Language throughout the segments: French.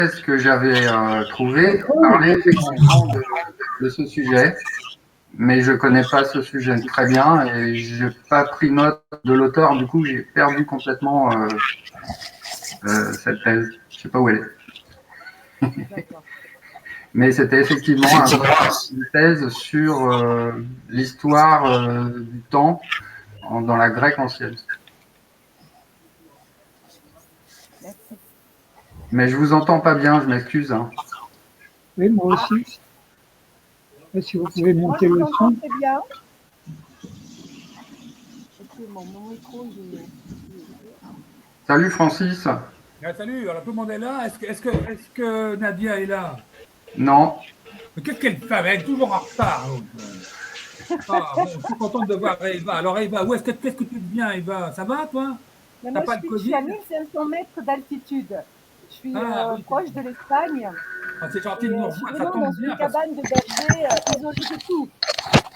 thèse que j'avais trouvée parlait effectivement de ce sujet, mais je ne connais pas ce sujet très bien et je n'ai pas pris note de l'auteur. Du coup, j'ai perdu complètement cette thèse. Je ne sais pas où elle est. Mais c'était effectivement une thèse sur l'histoire du temps dans la Grèce ancienne. Merci. Mais je vous entends pas bien, je m'excuse. Hein. Oui, moi aussi. Et si vous pouvez monter le son. Très bien. Mon micro, Salut Francis. Ah, salut, alors tout le monde est là. Est-ce que Nadia est là? Non. Mais qu'est-ce qu'elle fait? Elle est toujours en retard. Ah, bon, je suis contente de voir Eva. Alors Eva, qu'est-ce que tu deviens, Eva? Ça va, toi? Mais moi, je suis à 1500 mètres d'altitude. Je suis proche de l'Espagne. Ah, c'est gentil de nous revoir, ça dans tombe bien. une cabane de berger isolée de tout.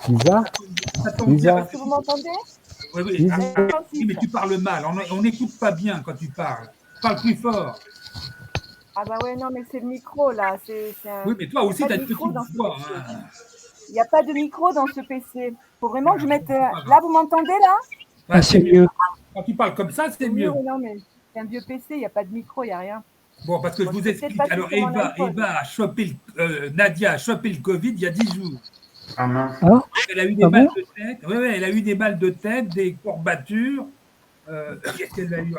Lisa, Ça tombe bien. Est-ce que vous m'entendez? Oui, oui. Oui, mais tu parles mal. On n'écoute pas bien quand tu parles. Parle plus fort. Ah bah ouais, non, mais c'est le micro, là. Oui, mais toi aussi, tu as une petite voix. Il n'y a pas de micro dans ce PC. Il faut vraiment que je mette... Là, vous m'entendez, là? Ah, c'est mieux. Quand tu parles comme ça, c'est mieux. Non, mais c'est un vieux PC, il n'y a pas de micro, il n'y a rien. Bon, parce que je vous explique. Alors, Eva a chopé Nadia a chopé le Covid il y a 10 jours. Ah mince. Elle a eu des balles de tête. Oui, elle a eu des balles de tête, des courbatures. Qu'est-ce qu'elle a eu?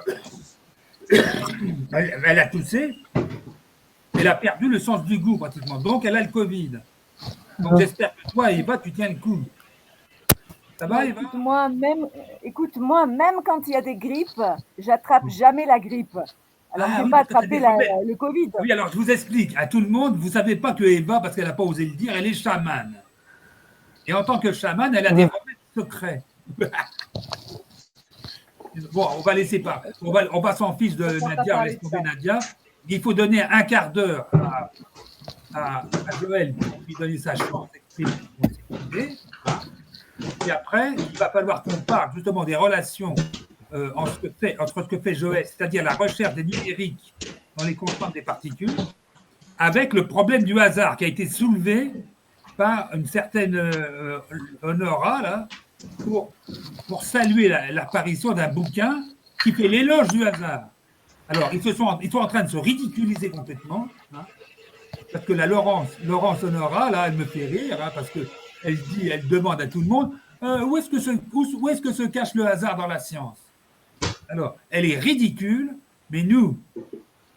Elle a toussé. Elle a perdu le sens du goût, pratiquement. Donc, elle a le Covid. Donc, j'espère que toi, Eva, tu tiens le coup. Ça va, Eva? Écoute, moi, même quand il y a des grippes, j'attrape jamais la grippe. Alors, je ne peux pas attraper le Covid. Oui, alors, je vous explique à tout le monde. Vous ne savez pas que Eva, parce qu'elle n'a pas osé le dire, elle est chamane. Et en tant que chamane, elle a des remèdes secrets. Bon, on va laisser pas. On va s'en fiche de Nadia, on laisse tomber Nadia. Il faut donner un quart d'heure à Joël pour lui donner sa chance d'exprimer. Et après, il va falloir qu'on parle justement des relations entre ce que fait Joël, c'est-à-dire la recherche des numériques dans les constantes des particules, avec le problème du hasard qui a été soulevé par une certaine Honora, là, pour saluer l'apparition d'un bouquin qui fait l'éloge du hasard. Alors, ils sont en train de se ridiculiser complètement, hein, parce que la Laurence Honora, là, elle me fait rire, hein, parce elle demande à tout le monde où est-ce que se cache le hasard dans la science? Alors, elle est ridicule, mais nous,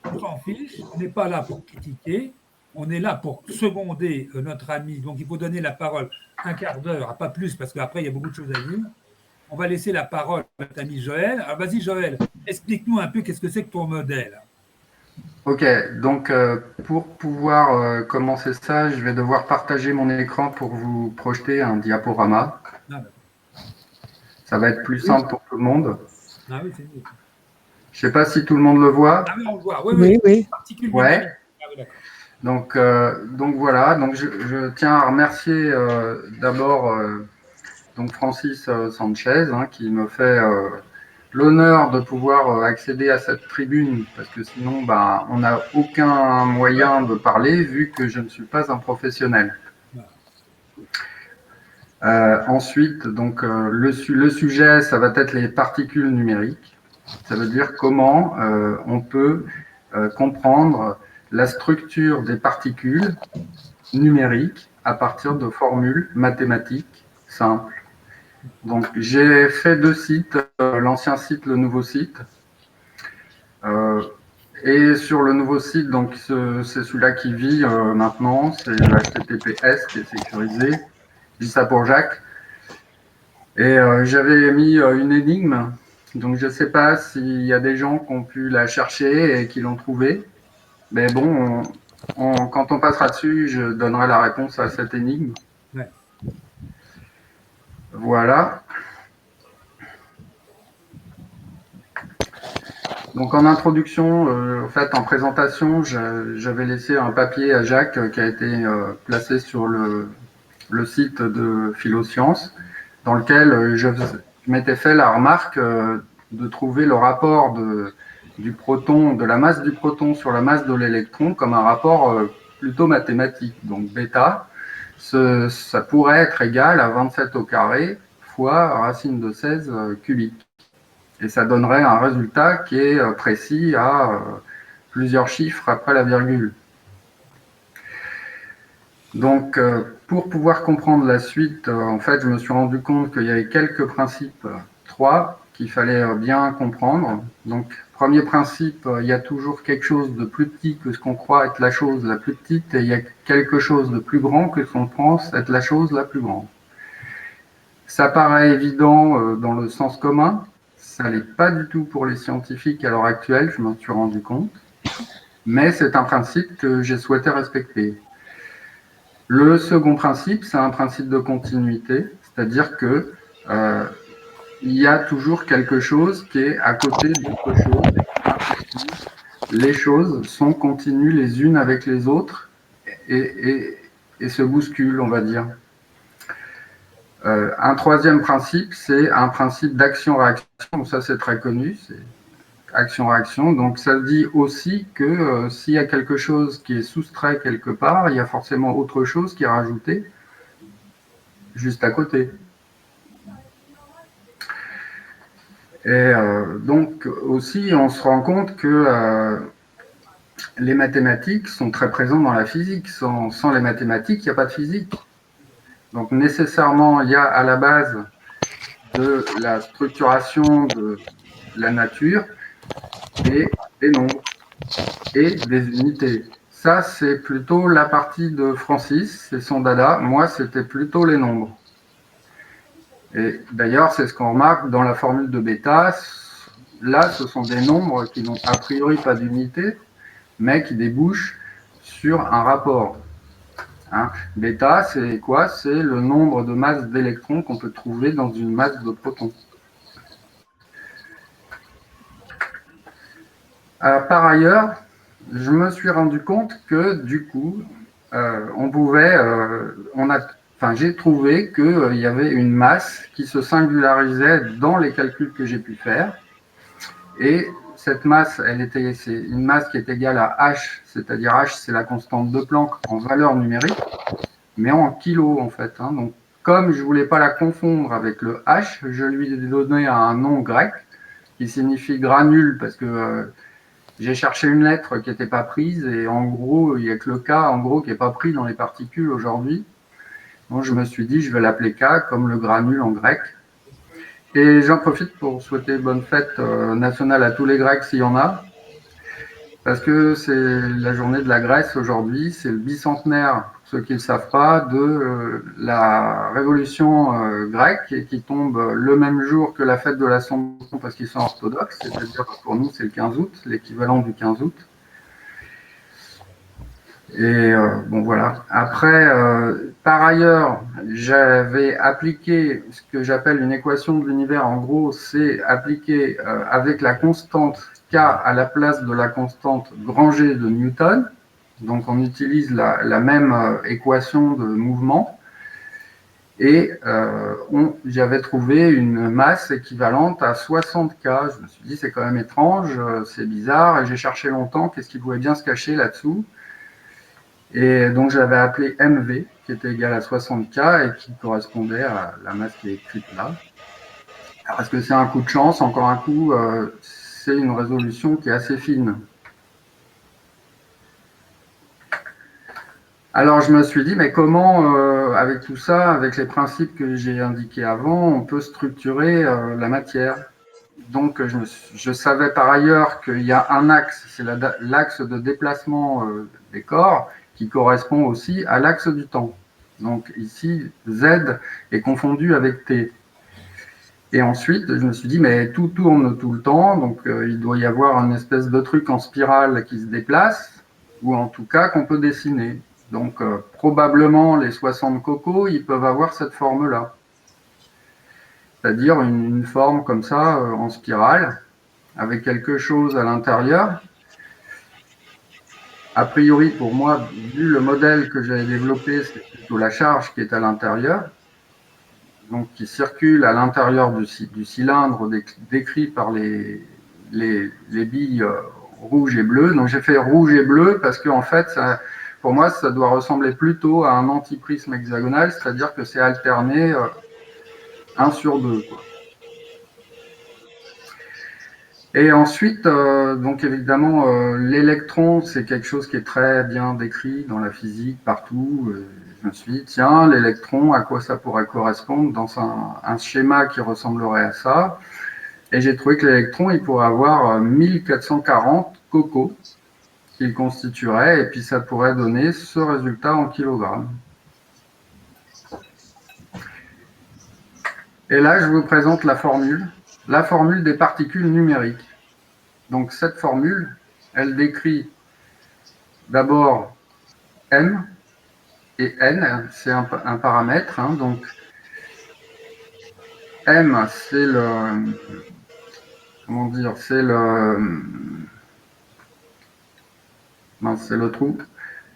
on s'en fiche, on n'est pas là pour critiquer, on est là pour seconder notre ami. Donc, il faut donner la parole un quart d'heure, pas plus, parce qu'après, il y a beaucoup de choses à dire. On va laisser la parole à notre ami Joël. Alors, vas-y, Joël, explique-nous un peu qu'est-ce que c'est que ton modèle. Ok, donc pour pouvoir commencer ça, je vais devoir partager mon écran pour vous projeter un diaporama. Ça va être plus simple pour tout le monde. Ah oui, c'est mieux. Je ne sais pas si tout le monde le voit. Ah oui, on le voit. Oui. Ouais. Donc voilà. Donc je tiens à remercier d'abord donc Francis Sanchez qui me fait l'honneur de pouvoir accéder à cette tribune parce que sinon on n'a aucun moyen de parler vu que je ne suis pas un professionnel. Ensuite, donc le sujet, ça va être les particules numériques. Ça veut dire comment on peut comprendre la structure des particules numériques à partir de formules mathématiques simples. Donc, j'ai fait 2 sites, l'ancien site, le nouveau site. Et sur le nouveau site, donc c'est celui-là qui vit maintenant, c'est le HTTPS qui est sécurisé. Je dis ça pour Jacques. Et j'avais mis une énigme. Donc, je ne sais pas s'il y a des gens qui ont pu la chercher et qui l'ont trouvée. Mais bon, quand on passera dessus, je donnerai la réponse à cette énigme. Ouais. Voilà. Donc, en introduction, en présentation, j'avais laissé un papier à Jacques qui a été placé sur le site de Philosciences, dans lequel je m'étais fait la remarque de trouver le rapport du proton, de la masse du proton sur la masse de l'électron comme un rapport plutôt mathématique. Donc bêta, ça pourrait être égal à 27 au carré fois racine de 16 cubique. Et ça donnerait un résultat qui est précis à plusieurs chiffres après la virgule. Donc, pour pouvoir comprendre la suite, en fait, je me suis rendu compte qu'il y avait quelques principes, trois, qu'il fallait bien comprendre. Donc, premier principe, il y a toujours quelque chose de plus petit que ce qu'on croit être la chose la plus petite, et il y a quelque chose de plus grand que ce qu'on pense être la chose la plus grande. Ça paraît évident dans le sens commun, ça l'est pas du tout pour les scientifiques à l'heure actuelle, je m'en suis rendu compte, mais c'est un principe que j'ai souhaité respecter. Le second principe, c'est un principe de continuité, c'est-à-dire que il y a toujours quelque chose qui est à côté d'autre chose. Les choses sont continues les unes avec les autres et se bousculent, on va dire. Un troisième principe, c'est un principe d'action-réaction. Ça, c'est très connu, c'est action-réaction. Donc, ça dit aussi que s'il y a quelque chose qui est soustrait quelque part, il y a forcément autre chose qui est rajouté juste à côté. Et donc, aussi, on se rend compte que les mathématiques sont très présentes dans la physique. Sans les mathématiques, il n'y a pas de physique. Donc, nécessairement, il y a à la base de la structuration de la nature et des nombres et des unités. Ça, c'est plutôt la partie de Francis, c'est son dada. Moi, c'était plutôt les nombres. Et d'ailleurs, c'est ce qu'on remarque dans la formule de bêta. Là, ce sont des nombres qui n'ont a priori pas d'unité, mais qui débouchent sur un rapport. Hein. Bêta, c'est quoi? C'est le nombre de masses d'électrons qu'on peut trouver dans une masse de protons. Par ailleurs, je me suis rendu compte que du coup, j'ai trouvé qu'il y avait une masse qui se singularisait dans les calculs que j'ai pu faire. Et cette masse, c'est une masse qui est égale à H, c'est-à-dire H, c'est la constante de Planck en valeur numérique, mais en kilos en fait. Hein. Donc, comme je ne voulais pas la confondre avec le H, je lui ai donné un nom grec qui signifie granule parce que j'ai cherché une lettre qui n'était pas prise et en gros, il n'y a que le K en gros qui n'est pas pris dans les particules aujourd'hui. Donc, je me suis dit, je vais l'appeler K comme le granule en grec. Et j'en profite pour souhaiter bonne fête nationale à tous les Grecs s'il y en a, parce que c'est la journée de la Grèce aujourd'hui, c'est le bicentenaire, pour ceux qui ne le savent pas, de la révolution grecque et qui tombe le même jour que la fête de l'Assomption parce qu'ils sont orthodoxes, c'est-à-dire pour nous c'est le 15 août, l'équivalent du 15 août. Et bon voilà. Après, par ailleurs, j'avais appliqué ce que j'appelle une équation de l'univers. En gros, c'est appliquer avec la constante K à la place de la constante grand G de Newton. Donc, on utilise la même équation de mouvement. Et j'avais trouvé une masse équivalente à 60 K. Je me suis dit, c'est quand même étrange, c'est bizarre. Et j'ai cherché longtemps qu'est-ce qui pouvait bien se cacher là-dessous. Et donc j'avais appelé MV, qui était égal à 60K et qui correspondait à la masse qui est écrite là. Parce que c'est un coup de chance, encore un coup, c'est une résolution qui est assez fine. Alors je me suis dit, mais comment, avec tout ça, avec les principes que j'ai indiqués avant, on peut structurer la matière? Donc je savais par ailleurs qu'il y a un axe, c'est l'axe de déplacement des corps, qui correspond aussi à l'axe du temps. Donc ici, Z est confondu avec T. Et ensuite, je me suis dit, mais tout tourne tout le temps, donc il doit y avoir une espèce de truc en spirale qui se déplace, ou en tout cas qu'on peut dessiner. Donc probablement les 60 cocos, ils peuvent avoir cette forme-là. C'est-à-dire une forme comme ça, en spirale, avec quelque chose à l'intérieur. A priori, pour moi, vu le modèle que j'avais développé, c'est plutôt la charge qui est à l'intérieur, donc qui circule à l'intérieur du cylindre décrit par les les billes rouges et bleues. Donc j'ai fait rouge et bleu parce que en fait, ça, pour moi, ça doit ressembler plutôt à un antiprisme hexagonal, c'est-à-dire que c'est alterné 1 sur 2, quoi. Et ensuite, donc évidemment, l'électron, c'est quelque chose qui est très bien décrit dans la physique, partout. Je me suis dit, tiens, l'électron, à quoi ça pourrait correspondre dans un schéma qui ressemblerait à ça? Et j'ai trouvé que l'électron, il pourrait avoir 1440 cocos qu'il constituerait, et puis ça pourrait donner ce résultat en kilogrammes. Et là, je vous présente la formule des particules numériques. Donc cette formule, elle décrit d'abord M et N, c'est un paramètre. Hein, donc M, c'est le, comment dire, c'est le trou.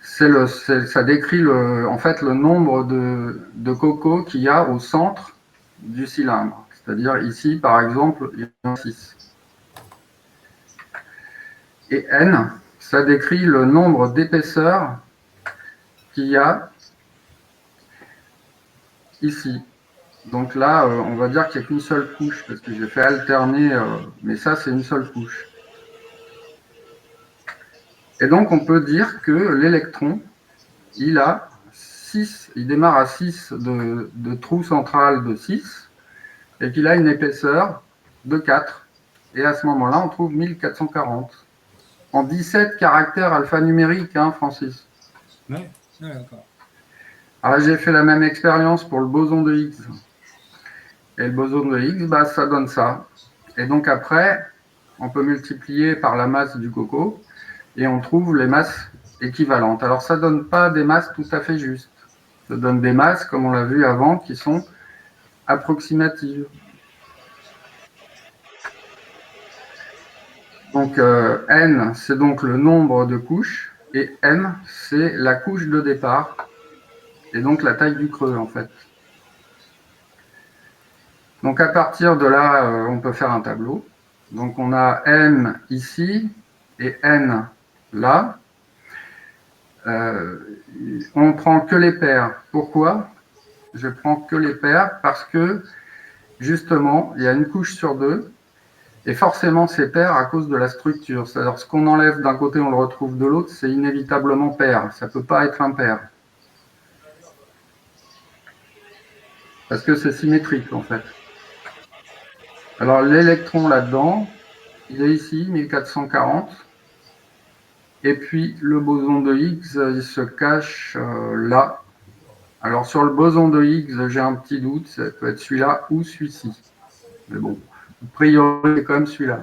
Ça décrit en fait le nombre de cocos qu'il y a au centre du cylindre. C'est-à-dire ici, par exemple, il y en a 6. Et N, ça décrit le nombre d'épaisseurs qu'il y a ici. Donc là, on va dire qu'il n'y a qu'une seule couche, parce que j'ai fait alterner, mais ça, c'est une seule couche. Et donc, on peut dire que l'électron, il a 6, il démarre à 6 de trou central de 6, et qu'il a une épaisseur de 4. Et à ce moment-là, on trouve 1440. En 17 caractères alphanumériques, hein, Francis. Ouais, d'accord. Alors, j'ai fait la même expérience pour le boson de Higgs. Et le boson de Higgs, bah, ça donne ça. Et donc après, on peut multiplier par la masse du coco, et on trouve les masses équivalentes. Alors, ça ne donne pas des masses tout à fait justes. Ça donne des masses, comme on l'a vu avant, qui sont approximatives. Donc N, c'est donc le nombre de couches, et M, c'est la couche de départ, et donc la taille du creux, en fait. Donc à partir de là, on peut faire un tableau. Donc on a M ici, et N là. On prend que les paires. Pourquoi? Je prends que les paires parce que, justement, il y a une couche sur 2, et forcément, c'est pair à cause de la structure. C'est-à-dire, ce qu'on enlève d'un côté, on le retrouve de l'autre, c'est inévitablement pair. Ça ne peut pas être impair. Parce que c'est symétrique, en fait. Alors, l'électron là-dedans, il est ici, 1440. Et puis, le boson de Higgs, il se cache là. Alors, sur le boson de Higgs, j'ai un petit doute. Ça peut être celui-là ou celui-ci. Mais bon, a priori, c'est quand même celui-là.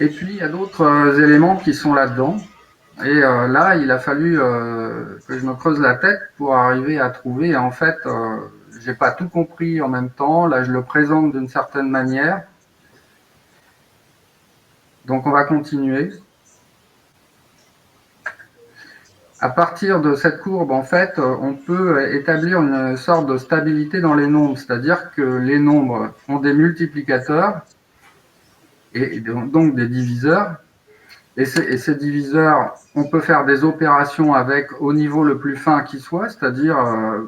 Et puis, il y a d'autres éléments qui sont là-dedans. Et là, il a fallu que je me creuse la tête pour arriver à trouver. Et en fait, j'ai pas tout compris en même temps. Là, je le présente d'une certaine manière. Donc, on va continuer. À partir de cette courbe, en fait, on peut établir une sorte de stabilité dans les nombres. C'est-à-dire que les nombres ont des multiplicateurs et donc des diviseurs. Et ces diviseurs, on peut faire des opérations avec au niveau le plus fin qui soit, c'est-à-dire,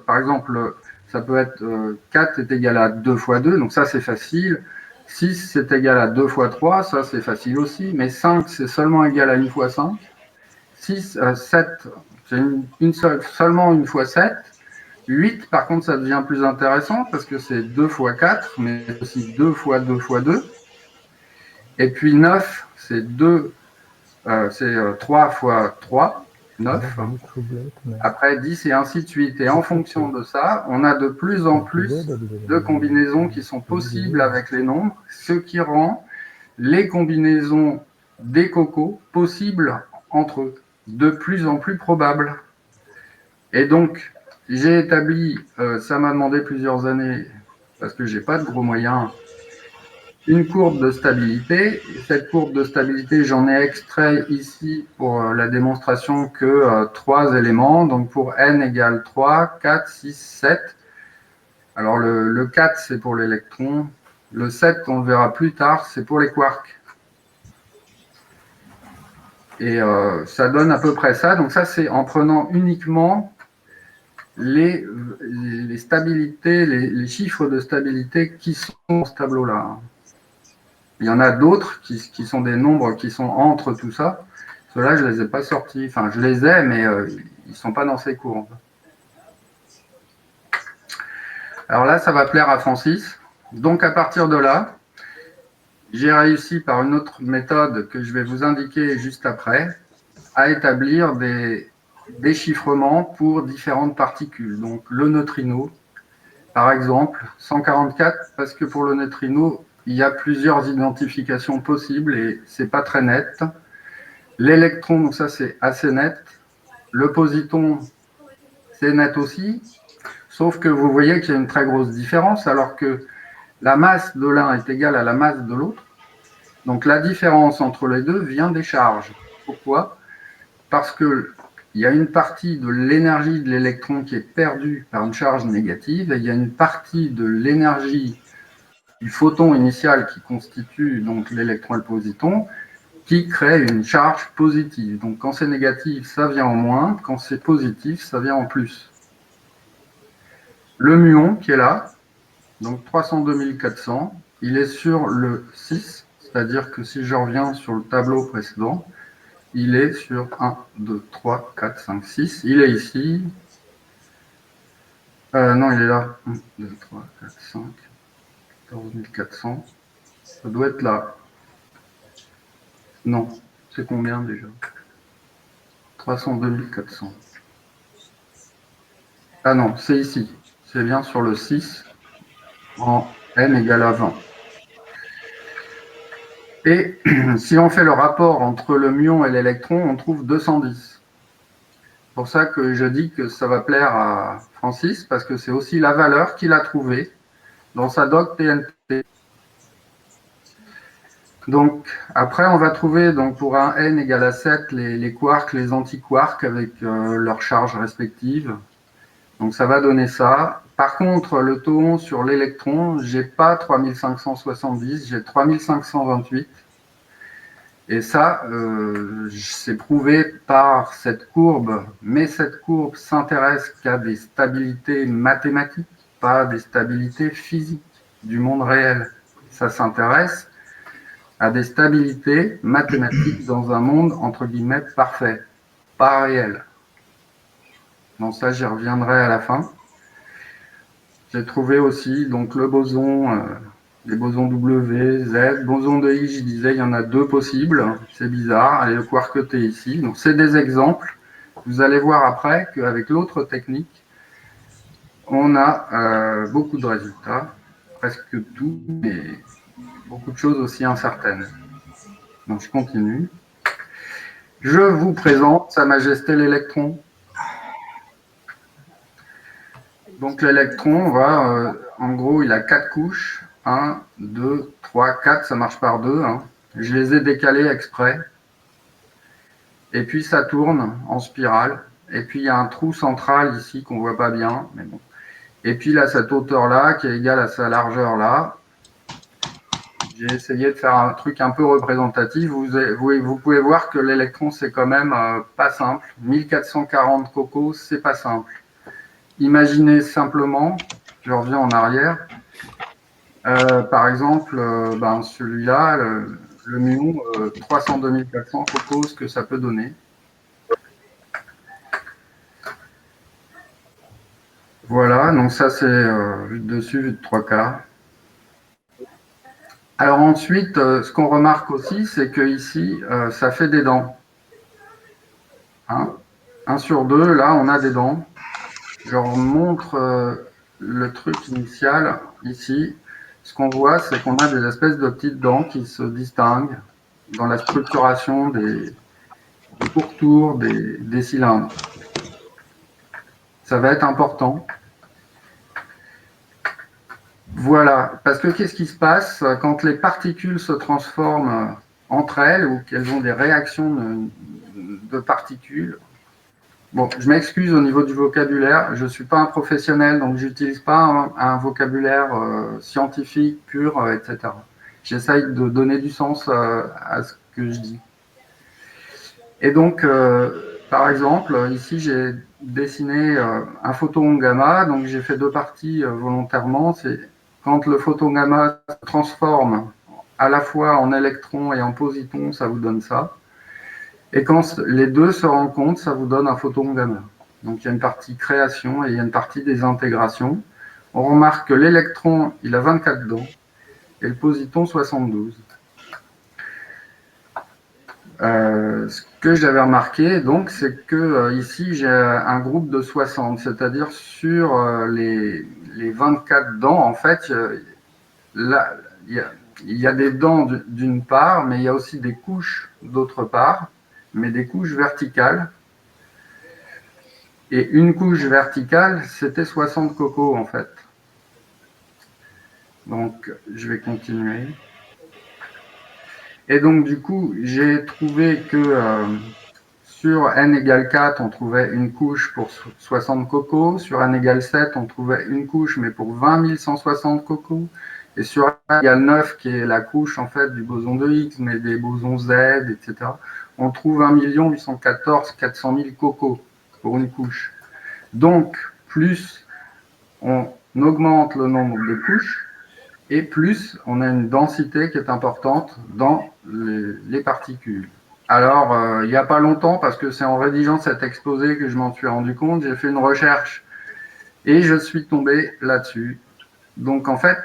par exemple, ça peut être 4 est égal à 2 fois 2, donc ça c'est facile. 6 c'est égal à 2 fois 3, ça c'est facile aussi, mais 5 c'est seulement égal à 1 fois 5. 7, c'est seulement 1 fois 7. 8, par contre, ça devient plus intéressant parce que c'est 2 fois 4, mais aussi 2 fois 2 fois 2. Et puis 9, c'est 3 fois 3, 9. Après 10 et ainsi de suite. Et en fonction de ça, on a de plus en plus de combinaisons qui sont possibles avec les nombres, ce qui rend les combinaisons des cocos possibles entre eux, de plus en plus probables. Et donc, j'ai établi, ça m'a demandé plusieurs années, parce que j'ai pas de gros moyens, une courbe de stabilité. Cette courbe de stabilité, j'en ai extrait ici pour la démonstration que 3 éléments. Donc pour n égale 3, 4, 6, 7. Alors le 4, c'est pour l'électron. Le 7, on le verra plus tard, c'est pour les quarks. Et ça donne à peu près ça. Donc ça, c'est en prenant uniquement les stabilités, les chiffres de stabilité qui sont dans ce tableau-là. Il y en a d'autres qui sont des nombres qui sont entre tout ça. Ceux-là, je ne les ai pas sortis. Enfin, je les ai, mais ils ne sont pas dans ces courbes. Alors là, ça va plaire à Francis. Donc, à partir de là, j'ai réussi par une autre méthode que je vais vous indiquer juste après, à établir des déchiffrements pour différentes particules. Donc, le neutrino, par exemple, 144, parce que pour le neutrino, il y a plusieurs identifications possibles et c'est pas très net. L'électron, donc ça c'est assez net. Le positon, c'est net aussi, sauf que vous voyez qu'il y a une très grosse différence, alors que la masse de l'un est égale à la masse de l'autre. Donc la différence entre les deux vient des charges. Pourquoi? Parce qu'il y a une partie de l'énergie de l'électron qui est perdue par une charge négative, et il y a une partie de l'énergie du photon initial qui constitue donc l'électron et le positon, qui crée une charge positive. Donc quand c'est négatif, ça vient en moins, quand c'est positif, ça vient en plus. Le muon qui est là, donc 302 400, il est sur le 6, c'est-à-dire que si je reviens sur le tableau précédent, il est sur 1, 2, 3, 4, 5, 6. Il est ici. Non, il est là. 1, 2, 3, 4, 5, 14 400. Ça doit être là. Non, c'est combien déjà? 302 400. Ah non, c'est ici. C'est bien sur le 6 en n égale à 20. Et si on fait le rapport entre le muon et l'électron, on trouve 210. C'est pour ça que je dis que ça va plaire à Francis, parce que c'est aussi la valeur qu'il a trouvée dans sa doc TNT. Donc, après, on va trouver donc, pour un n égale à 7 les quarks, les antiquarks avec leurs charges respectives. Donc, ça va donner ça. Par contre, le taux sur l'électron, j'ai pas 3570, j'ai 3528. Et ça, c'est prouvé par cette courbe, mais cette courbe s'intéresse qu'à des stabilités mathématiques, pas des stabilités physiques du monde réel. Ça s'intéresse à des stabilités mathématiques dans un monde, entre guillemets, parfait, pas réel. Donc ça, j'y reviendrai à la fin. J'ai trouvé aussi donc, le boson, les bosons W, Z, boson de Higgs, je disais, il y en a deux possibles, c'est bizarre, allez le quark T ici. Donc c'est des exemples. Vous allez voir après qu'avec l'autre technique, on a beaucoup de résultats, presque tout, mais beaucoup de choses aussi incertaines. Donc je continue. Je vous présente Sa Majesté l'électron. Donc l'électron, en gros, il a 4 couches. 1, 2, 3, 4, ça marche par 2. Hein. Je les ai décalés exprès. Et puis ça tourne en spirale. Et puis il y a un trou central ici qu'on ne voit pas bien. Mais bon. Et puis là, cette hauteur-là, qui est égale à sa largeur-là. J'ai essayé de faire un truc un peu représentatif. Vous pouvez voir que l'électron, c'est quand même pas simple. 1440 cocos, c'est pas simple. Imaginez simplement, je reviens en arrière, par exemple, celui-là, le muon, 302 400 cocos, ce que ça peut donner. Voilà, donc ça c'est vue de dessus, vue de 3/4. Alors ensuite, ce qu'on remarque aussi, c'est que ici, ça fait des dents. Hein, 1 sur 2, là, on a des dents. Je leur montre le truc initial ici. Ce qu'on voit, c'est qu'on a des espèces de petites dents qui se distinguent dans la structuration des pourtours des cylindres. Ça va être important. Voilà, parce que qu'est-ce qui se passe quand les particules se transforment entre elles ou qu'elles ont des réactions de particules? Bon, je m'excuse au niveau du vocabulaire. Je ne suis pas un professionnel, donc je n'utilise pas un vocabulaire scientifique pur, etc. J'essaye de donner du sens à ce que je dis. Et donc, par exemple, ici, j'ai dessiné un photon gamma. Donc, j'ai fait deux parties volontairement. C'est quand le photon gamma se transforme à la fois en électron et en positron, ça vous donne ça. Et quand les deux se rencontrent, ça vous donne un photon gamma. Donc, il y a une partie création et il y a une partie désintégration. On remarque que l'électron, il a 24 dents et le positron, 72. Ce que j'avais remarqué, donc, c'est que ici, j'ai un groupe de 60, c'est-à-dire sur les 24 dents, en fait, là, il y a des dents d'une part, mais il y a aussi des couches d'autre part, mais des couches verticales. Et une couche verticale, c'était 60 cocos, en fait. Donc, je vais continuer. Et donc, du coup, j'ai trouvé que sur n égale 4, on trouvait une couche pour 60 cocos. Sur n égale 7, on trouvait une couche, mais pour 20 160 cocos. Et sur n égale 9, qui est la couche, en fait, du boson de Higgs, mais des bosons Z, etc., on trouve 1 814 400 000 cocos pour une couche. Donc, plus on augmente le nombre de couches, et plus on a une densité qui est importante dans les particules. Alors, il n'y a pas longtemps, parce que c'est en rédigeant cet exposé que je m'en suis rendu compte, j'ai fait une recherche et je suis tombé là-dessus. Donc, en fait,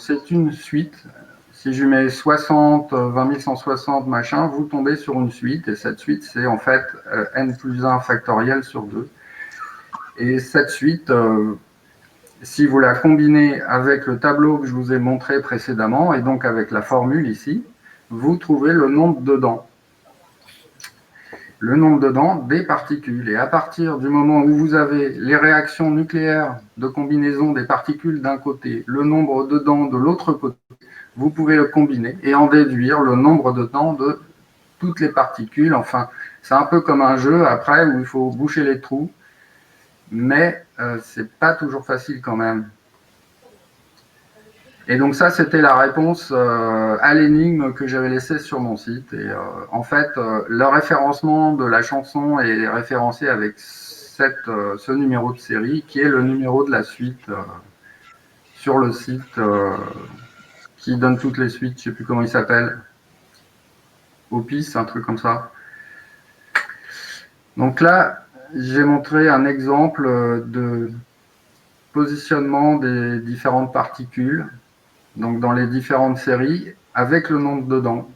c'est une suite. Si je mets 60, 20 160, machin, vous tombez sur une suite. Et cette suite, c'est en fait n plus 1 factoriel sur 2. Et cette suite, si vous la combinez avec le tableau que je vous ai montré précédemment, et donc avec la formule ici, vous trouvez le nombre de dents. Le nombre de dents des particules. Et à partir du moment où vous avez les réactions nucléaires de combinaison des particules d'un côté, le nombre de dents de l'autre côté, vous pouvez le combiner et en déduire le nombre de dents de toutes les particules. Enfin, c'est un peu comme un jeu après où il faut boucher les trous, mais c'est pas toujours facile quand même. Et donc ça, c'était la réponse à l'énigme que j'avais laissée sur mon site. Et en fait, le référencement de la chanson est référencé avec ce numéro de série, qui est le numéro de la suite sur le site qui donne toutes les suites. Je ne sais plus comment il s'appelle. Opis, un truc comme ça. Donc là, j'ai montré un exemple de positionnement des différentes particules, donc dans les différentes séries, avec le nombre de dents.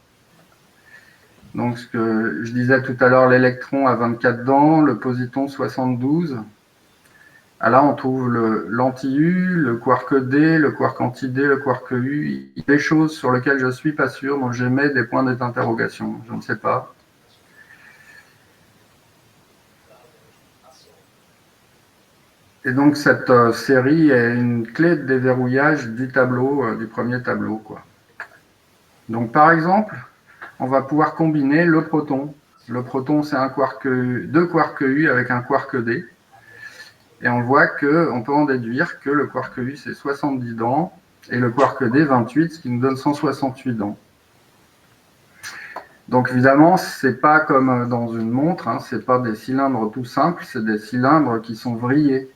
Donc ce que je disais tout à l'heure, l'électron a 24 dents, le positron 72. Ah, là, on trouve l'anti-U, le quark D, le quark anti-D, le quark U. Des choses sur lesquelles je ne suis pas sûr, donc j'émets des points d'interrogation. Je ne sais pas. Et donc cette série est une clé de déverrouillage du tableau, du premier tableau, quoi. Donc par exemple, on va pouvoir combiner le proton. Le proton, c'est deux quarks U avec un quark D. Et on voit qu'on peut en déduire que le quark U, c'est 70 dents, et le quark D, 28, ce qui nous donne 168 dents. Donc évidemment, c'est pas comme dans une montre, hein, c'est pas des cylindres tout simples, c'est des cylindres qui sont vrillés.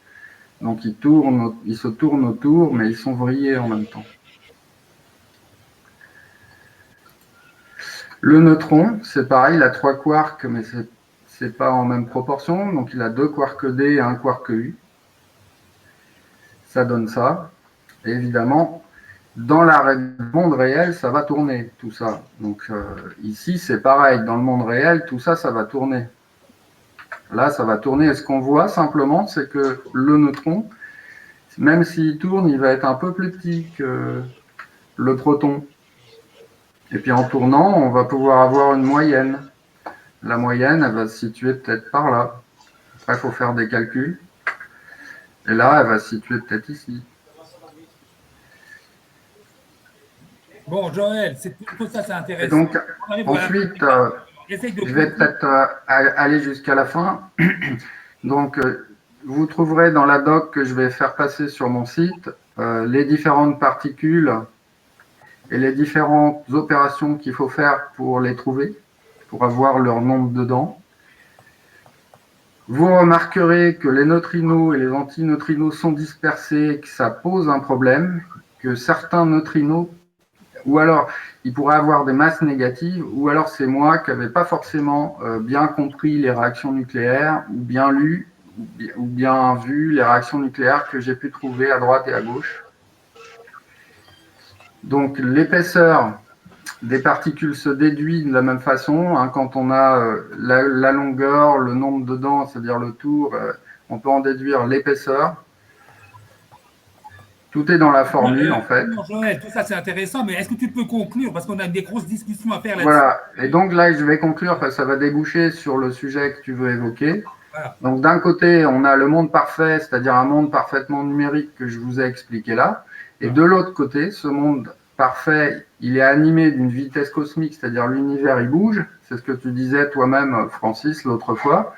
Donc ils se tournent autour, mais ils sont vrillés en même temps. Le neutron, c'est pareil, il a 3 quarks, mais c'est pas en même proportion. Donc il a 2 quarks D et 1 quark U. Ça donne ça. Et évidemment, dans le monde réel, ça va tourner, tout ça. Donc ici, c'est pareil. Dans le monde réel, tout ça, ça va tourner. Là, ça va tourner. Et ce qu'on voit simplement, c'est que le neutron, même s'il tourne, il va être un peu plus petit que le proton. Et puis en tournant, on va pouvoir avoir une moyenne. La moyenne, elle va se situer peut-être par là. Après, il faut faire des calculs. Et là, elle va se situer peut-être ici. Bon, Joël, tout ça, c'est intéressant. Et donc, ensuite, je vais peut-être aller jusqu'à la fin. Donc, vous trouverez dans la doc que je vais faire passer sur mon site les différentes particules et les différentes opérations qu'il faut faire pour les trouver, pour avoir leur nombre dedans. Vous remarquerez que les neutrinos et les antineutrinos sont dispersés, que ça pose un problème, que certains neutrinos, ou alors ils pourraient avoir des masses négatives, ou alors c'est moi qui n'avais pas forcément bien compris les réactions nucléaires, ou bien lu, ou bien vu les réactions nucléaires que j'ai pu trouver à droite et à gauche. Donc l'épaisseur des particules se déduit de la même façon. Hein, quand on a la longueur, le nombre dedans, c'est-à-dire le tour, on peut en déduire l'épaisseur. Tout est dans la formule, en fait. Non, Joël, tout ça c'est intéressant, mais est-ce que tu peux conclure? Parce qu'on a des grosses discussions à faire là-dessus. Voilà. Et donc là, je vais conclure parce que ça va déboucher sur le sujet que tu veux évoquer. Voilà. Donc d'un côté, on a le monde parfait, c'est-à-dire un monde parfaitement numérique que je vous ai expliqué là. Et de l'autre côté, ce monde parfait, il est animé d'une vitesse cosmique, c'est-à-dire l'univers, il bouge. C'est ce que tu disais toi-même, Francis, l'autre fois.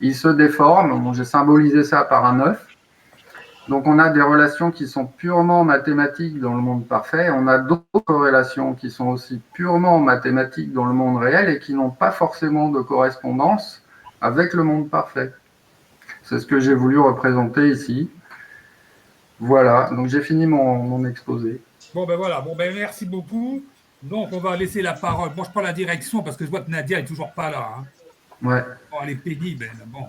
Il se déforme. Bon, j'ai symbolisé ça par un œuf. Donc on a des relations qui sont purement mathématiques dans le monde parfait. On a d'autres relations qui sont aussi purement mathématiques dans le monde réel et qui n'ont pas forcément de correspondance avec le monde parfait. C'est ce que j'ai voulu représenter ici. Voilà, donc j'ai fini mon exposé. Bon, ben voilà, bon, ben merci beaucoup. Donc, on va laisser la parole. Bon, je prends la direction parce que je vois que Nadia est toujours pas là. Hein. Ouais. Bon, elle est pénible, elle. Bon.